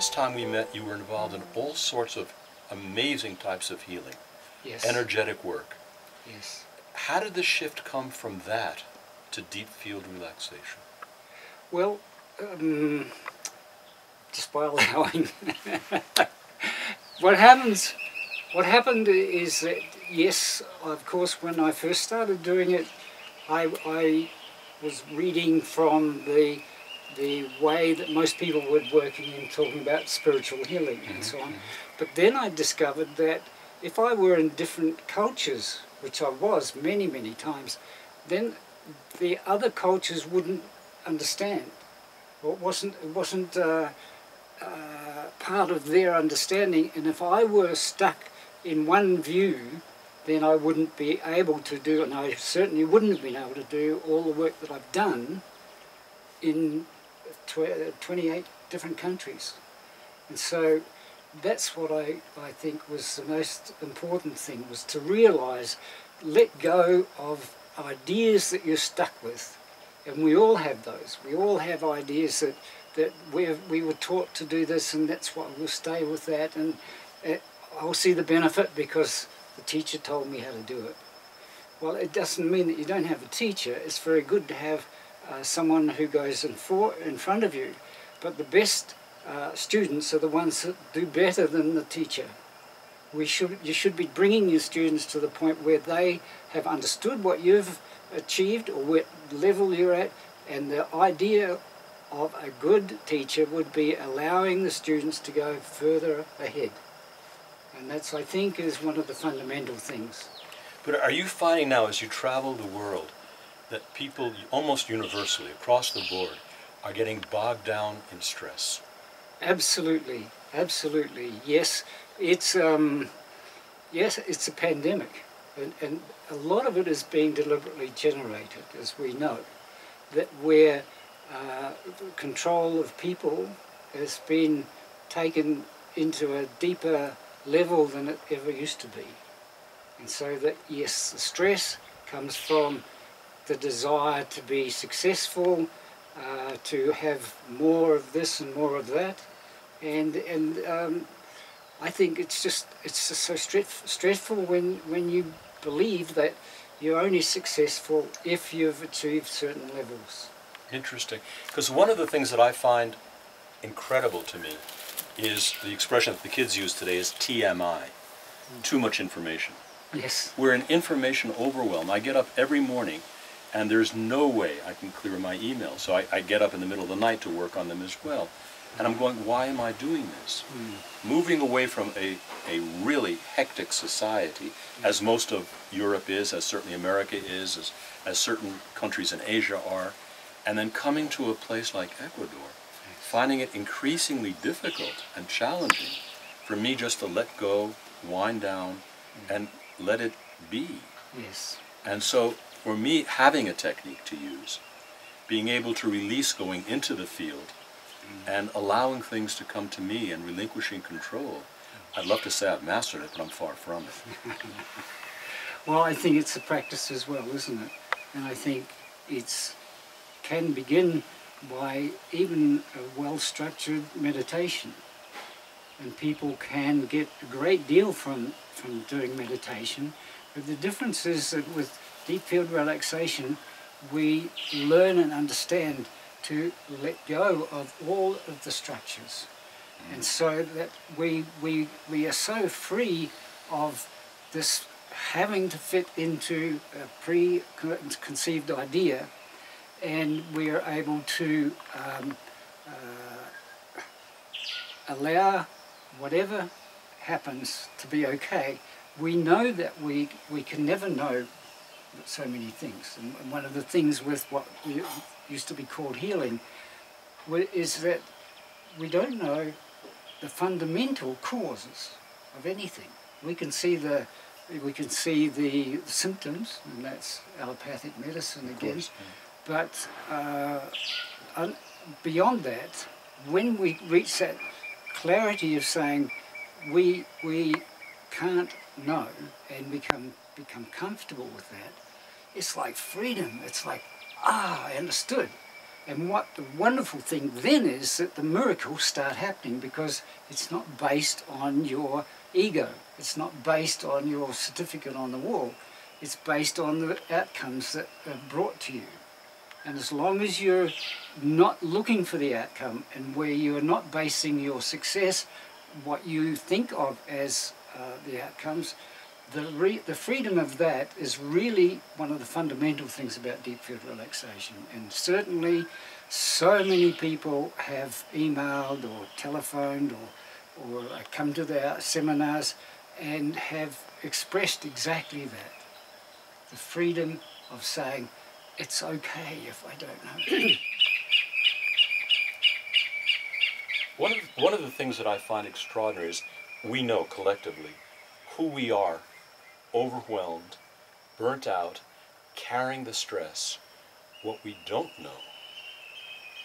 last time we met, you were involved in all sorts of amazing types of healing, Yes. energetic work. Yes. How did the shift come from that to deep field relaxation? Well, just by allowing. What happened is that, yes, of course, when I first started doing it, I was reading from the way that most people were working in talking about spiritual healing and so on. But then I discovered that if I were in different cultures, which I was many, many times, then the other cultures wouldn't understand. Well, it wasn't part of their understanding, and if I were stuck in one view, then I wouldn't be able to do, and I certainly wouldn't have been able to do all the work that I've done in 28 different countries. And so that's what I think was the most important thing, was to realise, let go of ideas that you're stuck with. And we all have those. We all have ideas that we were taught to do this, and that's why we'll stay with that, and I'll see the benefit because the teacher told me how to do it. Well, it doesn't mean that you don't have a teacher. It's very good to have someone who goes in front of you, but the best students are the ones that do better than the teacher. You should be bringing your students to the point where they have understood what you've achieved or what level you're at, and the idea of a good teacher would be allowing the students to go further ahead. And that's, I think, is one of the fundamental things. But are you finding now, as you travel the world, that people almost universally, across the board, are getting bogged down in stress? Absolutely, absolutely. Yes, it's a pandemic, and a lot of it is being deliberately generated, as we know, that where control of people has been taken into a deeper level than it ever used to be. And so that, yes, the stress comes from the desire to be successful, to have more of this and more of that, and I think it's just so stressful when you believe that you're only successful if you've achieved certain levels. Interesting. Because one of the things that I find incredible to me is the expression that the kids use today is TMI, too much information. Yes. We're in information overwhelm. I get up every morning and there's no way I can clear my email. So I get up in the middle of the night to work on them as well. And I'm going, why am I doing this? Moving away from a really hectic society, as most of Europe is, as certainly America is, as certain countries in Asia are, and then coming to a place like Ecuador, finding it increasingly difficult and challenging for me just to let go, wind down, and let it be. Yes. And so for me, having a technique to use, being able to release going into the field, and allowing things to come to me and relinquishing control, I'd love to say I've mastered it, but I'm far from it. Well, I think it's a practice as well, isn't it? And I think it can begin by even a well-structured meditation. And people can get a great deal from doing meditation. But the difference is that with deep field relaxation, we learn and understand to let go of all of the structures. And so that we are so free of this having to fit into a preconceived idea, and we are able to allow whatever happens to be okay. We know that we can never know so many things, and one of the things with what used to be called healing is that we don't know the fundamental causes of anything. We can see the symptoms, and that's allopathic medicine again. But beyond that, when we reach that clarity of saying we can't know and become comfortable with that, it's like freedom. It's like, I understood. And what the wonderful thing then is that the miracles start happening, because it's not based on your ego. It's not based on your certificate on the wall. It's based on the outcomes that are brought to you. And as long as you're not looking for the outcome, and where you're not basing your success, what you think of as the outcomes, the freedom of that is really one of the fundamental things about deep field relaxation. And certainly so many people have emailed or telephoned or come to their seminars and have expressed exactly that. The freedom of saying, it's okay if I don't know. One of the things that I find extraordinary is we know collectively who we are, overwhelmed, burnt out, carrying the stress. What we don't know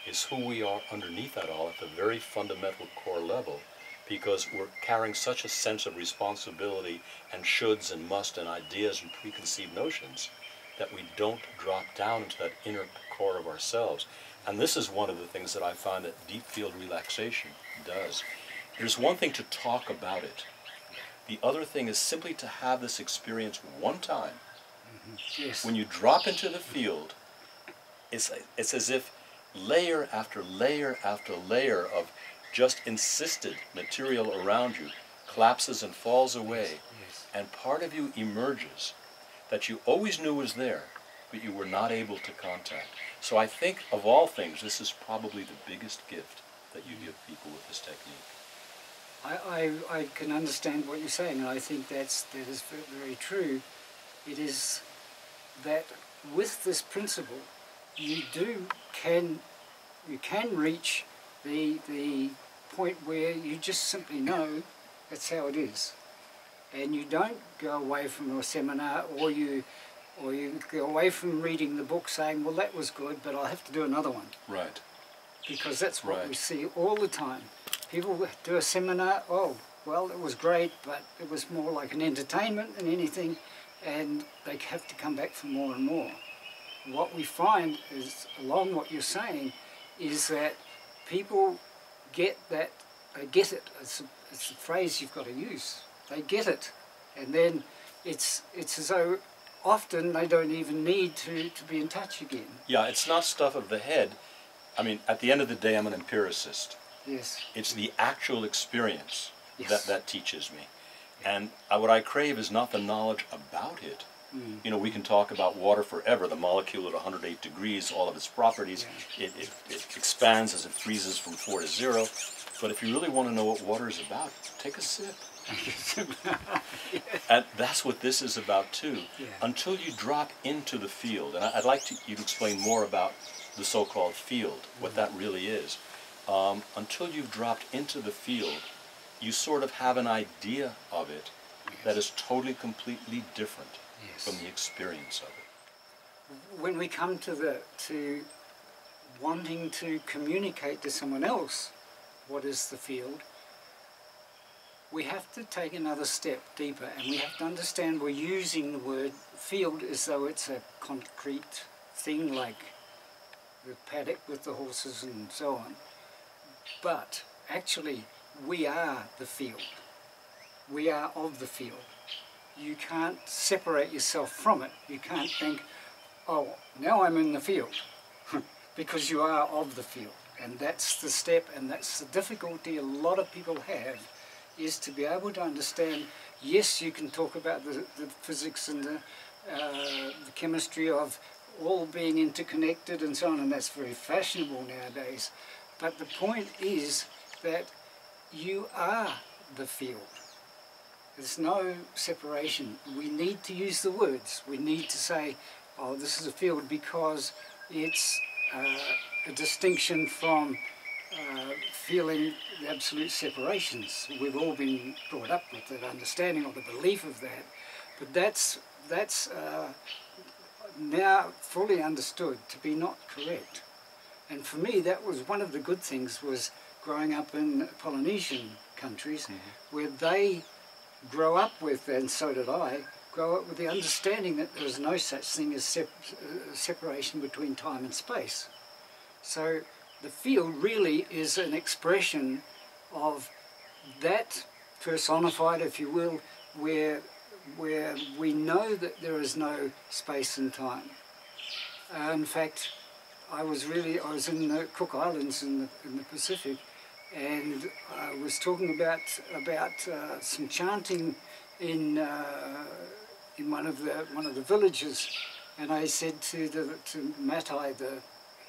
is who we are underneath that all at the very fundamental core level, because we're carrying such a sense of responsibility and shoulds and must and ideas and preconceived notions that we don't drop down into that inner core of ourselves. And this is one of the things that I find that deep field relaxation does. There's one thing to talk about it. The other thing is simply to have this experience one time. Yes. When you drop into the field, it's as if layer after layer after layer of just insisted material around you collapses and falls away. Yes. And part of you emerges that you always knew was there, but you were not able to contact. So I think of all things, this is probably the biggest gift that you give people with this technique. I can understand what you're saying, and I think that is very true. It is that with this principle, you can reach the point where you just simply know that's how it is, and you don't go away from a seminar, or you go away from reading the book saying, well, that was good, but I'll have to do another one. Right. Because that's what Right. we see all the time. People do a seminar, oh, well, it was great, but it was more like an entertainment than anything, and they have to come back for more and more. What we find is, along what you're saying, is that people get that, they get it. It's a phrase you've got to use. They get it. And then it's as though often they don't even need to be in touch again. Yeah, it's not stuff of the head. I mean, at the end of the day, I'm an empiricist. Yes. It's the actual experience Yes. that teaches me. And what I crave is not the knowledge about it. You know, we can talk about water forever, the molecule at 108 degrees, all of its properties. Yeah. It expands as it freezes from 4 to 0. But if you really want to know what water is about, take a sip. And that's what this is about too. Yeah. Until you drop into the field, and I'd like you to explain more about the so-called field, what that really is. Until you've dropped into the field, you sort of have an idea of it that is totally, completely different from the experience of it. When we come to wanting to communicate to someone else what is the field, we have to take another step deeper, and we have to understand we're using the word field as though it's a concrete thing like the paddock with the horses and so on. But actually, we are the field. We are of the field. You can't separate yourself from it. You can't think, oh, now I'm in the field, because you are of the field. And that's the step, and that's the difficulty a lot of people have, is to be able to understand, yes, you can talk about the physics and the chemistry of all being interconnected and so on, and that's very fashionable nowadays. But the point is that you are the field. There's no separation. We need to use the words. We need to say, oh, this is a field, because it's a distinction from feeling the absolute separations. We've all been brought up with that understanding or the belief of that. But that's now fully understood to be not correct. And for me, that was one of the good things, was growing up in Polynesian countries, where they grow up with, and so did I, grow up with the understanding that there is no such thing as separation between time and space. So the field really is an expression of that personified, if you will, where we know that there is no space and time. In fact, I was in the Cook Islands in the Pacific, and I was talking about some chanting in one of the villages, and I said to Matai, the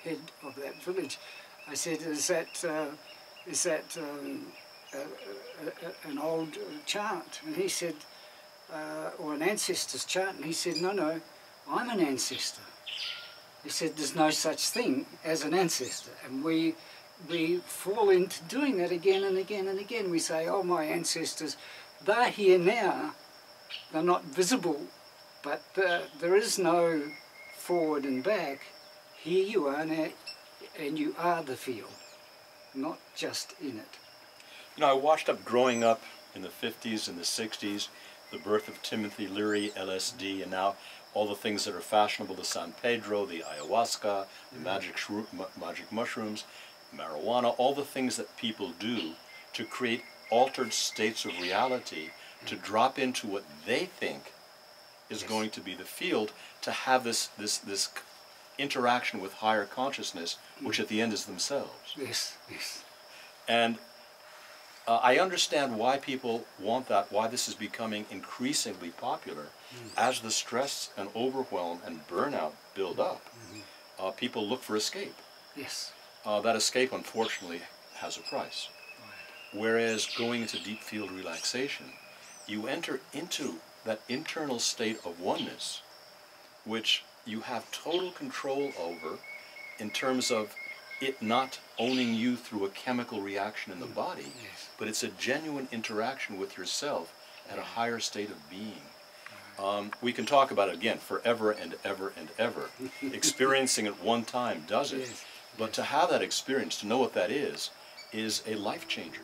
head of that village, I said, is that an old chant? And he said, or an ancestor's chant? And he said, no, I'm an ancestor. He said, there's no such thing as an ancestor. And we fall into doing that again and again and again. We say, oh, my ancestors, they're here now. They're not visible, but there is no forward and back. Here you are now, and you are the field, not just in it. You know, I watched up growing up in the 50s and the 60s, the birth of Timothy Leary, LSD, and now all the things that are fashionable, the San Pedro, the ayahuasca, the magic mushrooms, marijuana, all the things that people do to create altered states of reality, to drop into what they think is going to be the field, to have this interaction with higher consciousness, which at the end is themselves. Yes. And I understand why people want that, why this is becoming increasingly popular. As the stress and overwhelm and burnout build up, people look for escape. Yes. That escape, unfortunately, has a price. Right. Whereas going into deep field relaxation, you enter into that internal state of oneness, which you have total control over in terms of it not owning you through a chemical reaction in the body, but it's a genuine interaction with yourself at a higher state of being. We can talk about it again forever and ever and ever. Experiencing it one time does it, but to have that experience, to know what that is a life changer.